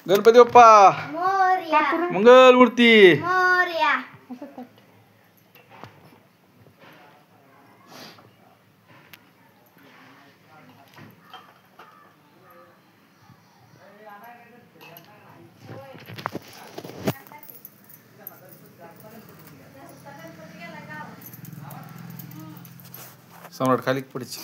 गणपती बाप्पा मोरया. मंगलमूर्ती. मोरया. सम्राट खाली पडची.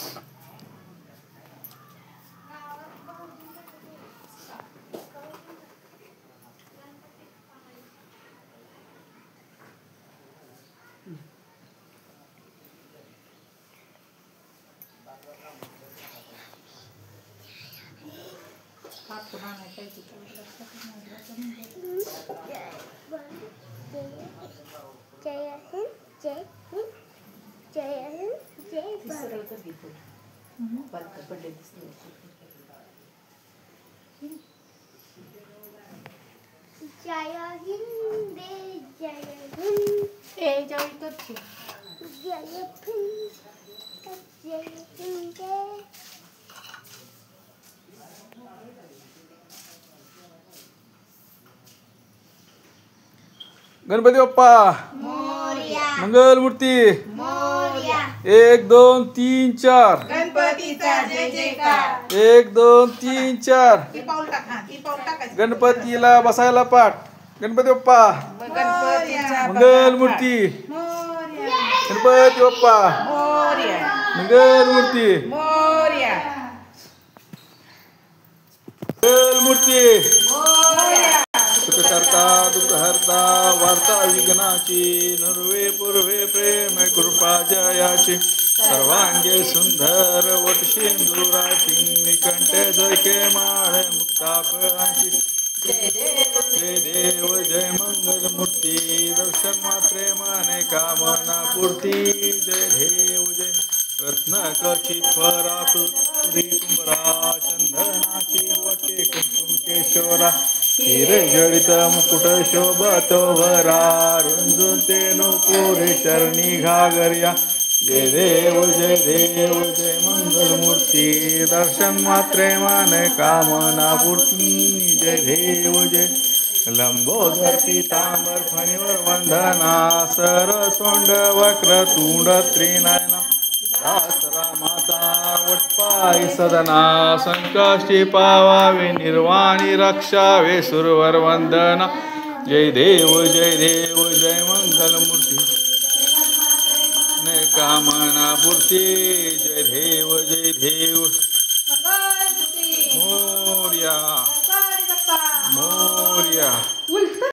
जय हिंद जय हिंद जय हिंद जय भारत. जय हिंद जय हिंद जय हिंद जय हिंद. गणपती बाप्पा मोरया. मंगलमूर्ती. मोरया. 1 2 3 4. गणपतीचा जय जयकार. 1 2 3 4. ती पाऊल टाकायचं. गणपतीला बसायला पाठ. गणपती बाप्पा गणपतीचा मंगलमूर्ती. मोरया. गणपती बाप्पा मोरया. मंगलमूर्ती. मोरया. मंगलमूर्ती. मोरया. सुखकर्ता दुःखहर्ता वार्ता विघ्नाची नर्वे पूर्वे प्रेम कृपा जयाची सर्वांगे सुंदर वटशिंदुराची निकंठे झळके माळ मुक्ता फळांची. जय देव जय मंगलमूर्ती दर्शन मात्रे माने कामना पूर्ती. जय देव जय रत्न खचित परातुरी तुंबरा चंदनाची वटे कुंकुम केशोरा हिरे जडित मुकुट शोभतो वरा रुंजून ते नुपुरे चरणी घागर्या. जय देव जय मंगलमूर्ती दर्शन मात्रे मन कामना पूर्ती. जय देव जय लंबोदर पीतांबर फणीवर वंदना सरसोंड वक्र तुंड त्रिनयना दास रामाचा वटपाई सदना संकष्टी पावावे निर्वाणी रक्षावे सुरवर वंदना. जय देव जय मंगलमूर्ती कामना पूर्ती. जय देव